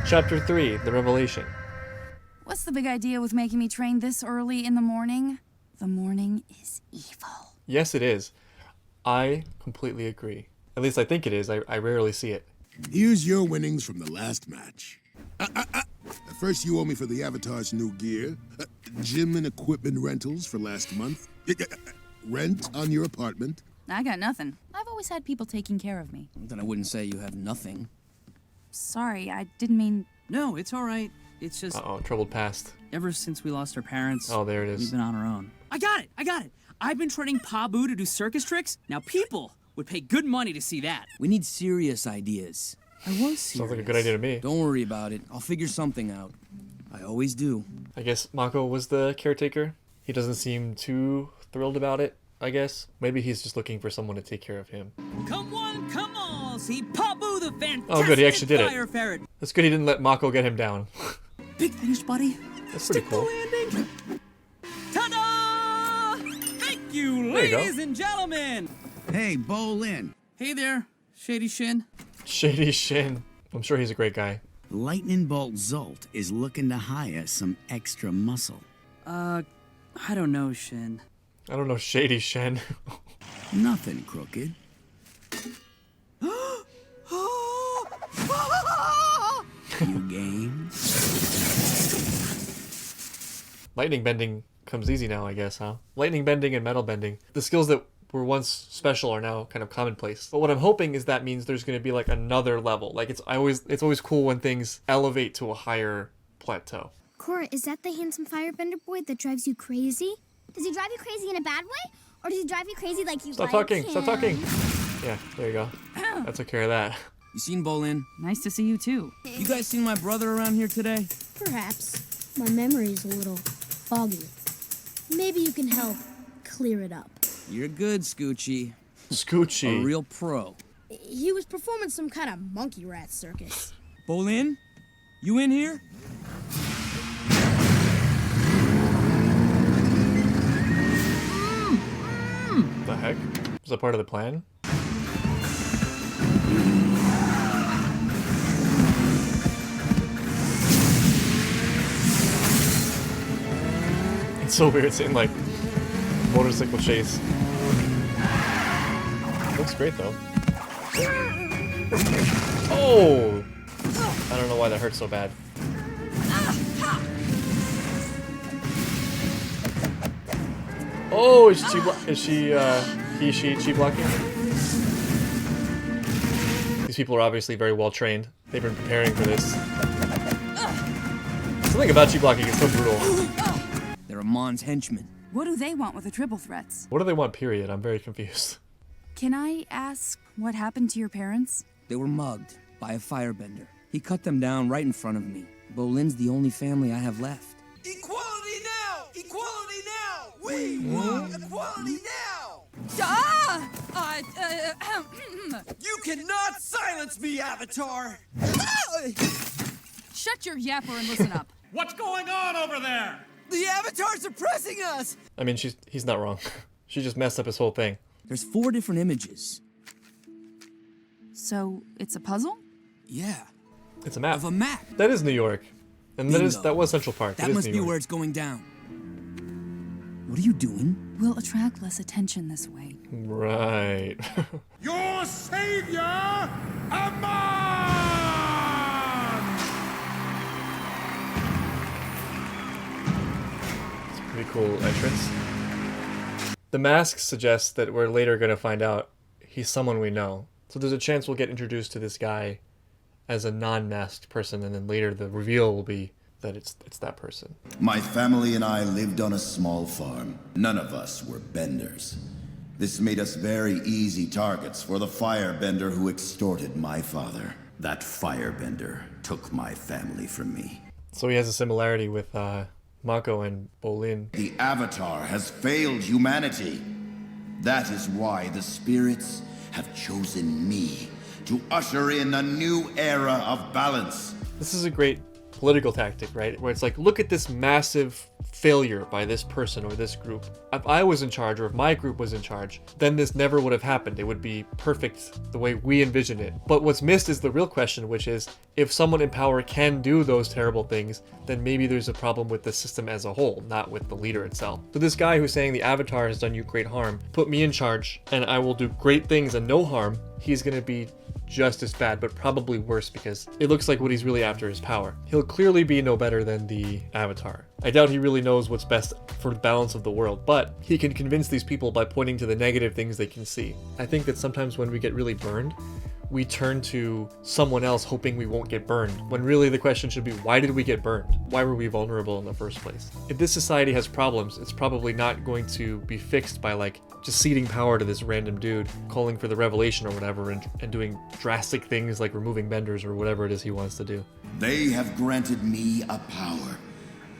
Chapter 3, The Revelation. What's the big idea with making me train this early in the morning? The morning is evil. Yes, it is. I completely agree. At least I think it is. I rarely see it. Here's your winnings from the last match. First, you owe me for the Avatar's new gear. Gym and equipment rentals for last month. Rent on your apartment. I got nothing. I've always had people taking care of me. Then I wouldn't say you have nothing. Sorry, I didn't mean... No, it's all right. It's just... Uh-oh, troubled past. Ever since we lost our parents... Oh, there it is. We've been on our own. I got it! I've been training Pabu to do circus tricks. Now people would pay good money to see that. We need serious ideas. I was serious. Sounds like a good idea to me. Don't worry about it. I'll figure something out. I always do. I guess Mako was the caretaker. He doesn't seem too thrilled about it, I guess. Maybe he's just looking for someone to take care of him. Come one, come all, see Pabu the fantastic Oh, good, he actually did it. fire ferret. That's good he didn't let Mako get him down. Big finish, buddy. That's pretty cool. Landing. Ta-da! Thank you, There you go. ladies and gentlemen. Hey, Bolin. Hey there, Shady Shin. Shady Shin. I'm sure he's a great guy. Lightning Bolt Zolt is looking to hire some extra muscle. I don't know, Shin. I don't know Shady Shin. Nothing crooked. You game? Lightning bending comes easy now, I guess, huh? Lightning bending and metal bending. The skills that were once special are now kind of commonplace. But what I'm hoping is that means there's going to be like another level. Like it's always cool when things elevate to a higher plateau. Cora, is that the handsome firebender boy that drives you crazy? Does he drive you crazy in a bad way? Or does he drive you crazy like you Stop like talking! him? Stop talking! Yeah, there you go. That took care of that. You seen Bolin? Nice to see you, too. You guys seen my brother around here today? Perhaps. My memory's a little foggy. Maybe you can help clear it up. You're good, Scoochie. A Scoochie. real pro. He was performing some kind of monkey rat circus. Bolin? You in here? The heck? Was that part of the plan? It's so weird seeing like motorcycle chase. Looks great though. Oh! I don't know why that hurts so bad. Oh, she blocking? These people are obviously very well trained. They've been preparing for this. Something about chi blocking is so brutal. They're Amon's henchmen. What do they want with the triple threats? What do they want, period? I'm very confused. Can I ask what happened to your parents? They were mugged by a firebender. He cut them down right in front of me. Bolin's the only family I have left. Equality now! Equality now! We want equality now! You cannot silence me, Avatar! Shut your yapper and listen up. What's going on over there? The Avatars are pressing us! I mean, he's not wrong. She just messed up his whole thing. There's 4 different images. So, it's a puzzle? Yeah, It's a map. of a map. That is New York. And Bingo. that was Central Park. That It is must New be York. where it's going down. What are you doing? We'll attract less attention this way. Right. Your savior, Amon! Pretty cool entrance. The mask suggests that we're later going to find out he's someone we know. So there's a chance we'll get introduced to this guy as a non-masked person, and then later the reveal will be that it's that person. My family and I lived on a small farm. None of us were benders. This made us very easy targets for the firebender who extorted my father. That firebender took my family from me. So he has a similarity with Mako and Bolin. The Avatar has failed humanity. That is why the spirits have chosen me to usher in a new era of balance. This is a great political tactic, right? Where it's like, look at this massive failure by this person or this group. If I was in charge, or if my group was in charge, then this never would have happened. It would be perfect the way we envision it. But what's missed is the real question, which is, if someone in power can do those terrible things, then maybe there's a problem with the system as a whole, not with the leader itself. So this guy who's saying the Avatar has done you great harm, put me in charge and I will do great things and no harm, he's gonna be just as bad, but probably worse, because it looks like what he's really after is power. He'll clearly be no better than the Avatar. I doubt he really knows what's best for the balance of the world, but he can convince these people by pointing to the negative things they can see. I think that sometimes when we get really burned, we turn to someone else hoping we won't get burned, when really the question should be, why did we get burned? Why were we vulnerable in the first place? If this society has problems, it's probably not going to be fixed by like just ceding power to this random dude calling for the revelation or whatever, and doing drastic things like removing benders or whatever it is he wants to do. They have granted me a power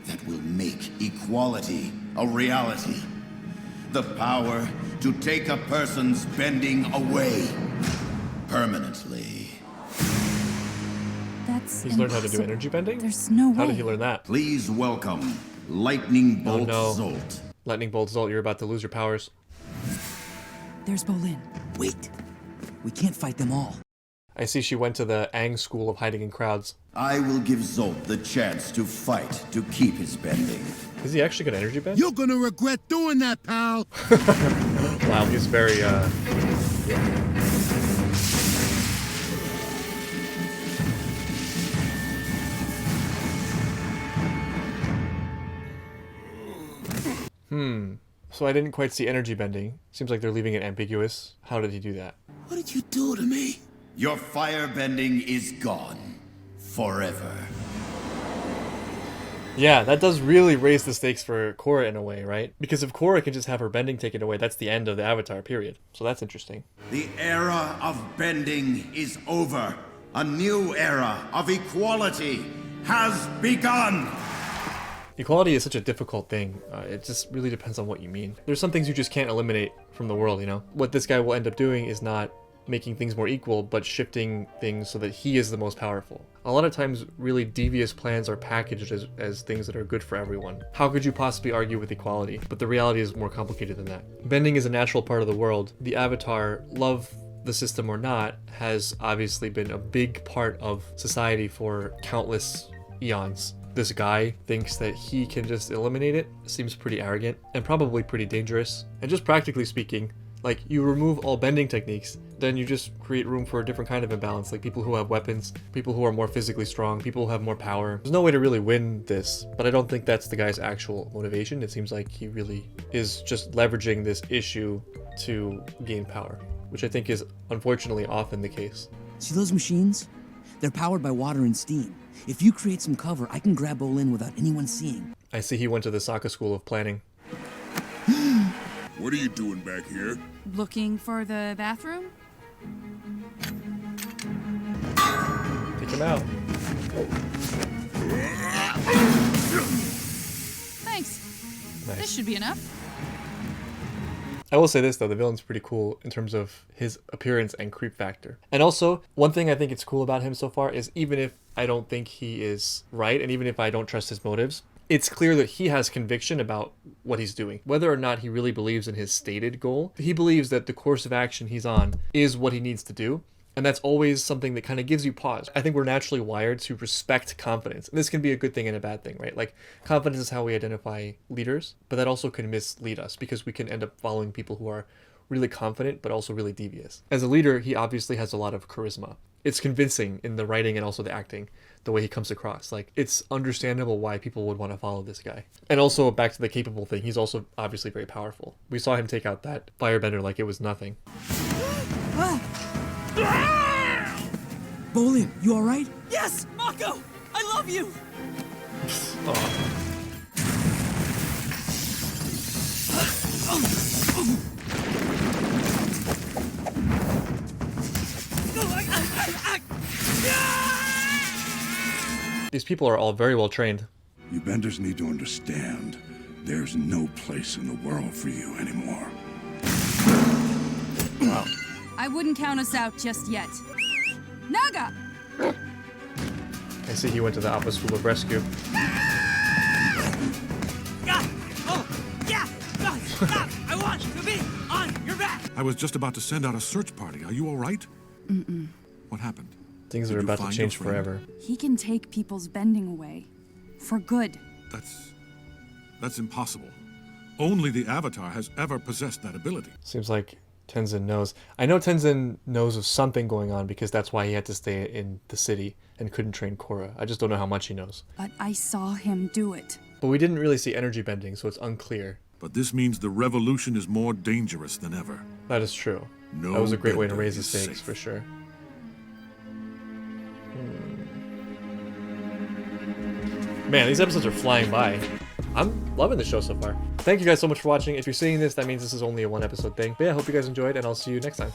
that will make equality a reality. The power to take a person's bending away permanently. That's He's learned how to do impossible. energy bending? There's no way. How did he learn that? Please welcome Lightning Bolt no. Zolt. Lightning Bolt Zolt, you're about to lose your powers. There's Bolin. Wait. We can't fight them all. I see she went to the Aang school of hiding in crowds. I will give Zolt the chance to fight to keep his bending. Is he actually got energy bend? You're gonna regret doing that, pal. Wow, he's very, So I didn't quite see energy bending. Seems like they're leaving it ambiguous. How did he do that? What did you do to me? Your fire bending is gone. Forever. Yeah, that does really raise the stakes for Korra in a way, right? Because if Korra can just have her bending taken away, that's the end of the Avatar, period. So that's interesting. The era of bending is over. A new era of equality has begun. Equality is such a difficult thing. It just really depends on what you mean. There's some things you just can't eliminate from the world, you know? What this guy will end up doing is not making things more equal, but shifting things so that he is the most powerful. A lot of times, really devious plans are packaged as things that are good for everyone. How could you possibly argue with equality? But the reality is more complicated than that. Bending is a natural part of the world. The Avatar, love the system or not, has obviously been a big part of society for countless eons. This guy thinks that he can just eliminate it. Seems pretty arrogant and probably pretty dangerous. And just practically speaking, like, you remove all bending techniques, then you just create room for a different kind of imbalance, like people who have weapons, people who are more physically strong, people who have more power. There's no way to really win this, but I don't think that's the guy's actual motivation. It seems like he really is just leveraging this issue to gain power, which I think is unfortunately often the case. See those machines? They're powered by water and steam. If you create some cover, I can grab Bolin without anyone seeing. I see he went to the Sokka School of Planning. What are you doing back here? Looking for the bathroom? Take him out. Thanks. Nice. This should be enough. I will say this though, the villain's pretty cool in terms of his appearance and creep factor. And also, one thing I think it's cool about him so far is, even if I don't think he is right, and even if I don't trust his motives, it's clear that he has conviction about what he's doing. Whether or not he really believes in his stated goal, he believes that the course of action he's on is what he needs to do. And that's always something that kind of gives you pause. I think we're naturally wired to respect confidence. And this can be a good thing and a bad thing, right? Like, confidence is how we identify leaders, but that also can mislead us because we can end up following people who are really confident, but also really devious. As a leader, he obviously has a lot of charisma. It's convincing in the writing and also the acting, the way he comes across. Like, it's understandable why people would want to follow this guy. And also, back to the capable thing, he's also obviously very powerful. We saw him take out that firebender like it was nothing. Bolin, you alright? Yes! Mako! I love you! These people are all very well trained. You Benders need to understand, there's no place in the world for you anymore. I wouldn't count us out just yet. Naga! I see he went to the Appa School of Rescue. God! Oh, yeah! God, stop! I want to be on your back! I was just about to send out a search party. Are you all right? Mm-mm. What happened? Things Did are you about to find your change friend? forever. He can take people's bending away. For good. That's impossible. Only the Avatar has ever possessed that ability. Seems like Tenzin knows. I know Tenzin knows of something going on because that's why he had to stay in the city and couldn't train Korra. I just don't know how much he knows. But I saw him do it. But we didn't really see energy bending, so it's unclear. But this means the revolution is more dangerous than ever. That is true. No That was a great way to bender raise the is stakes, safe. for sure. Man, these episodes are flying by. I'm loving the show so far. Thank you guys so much for watching. If you're seeing this, that means this is only a one episode thing. But yeah, I hope you guys enjoyed, and I'll see you next time.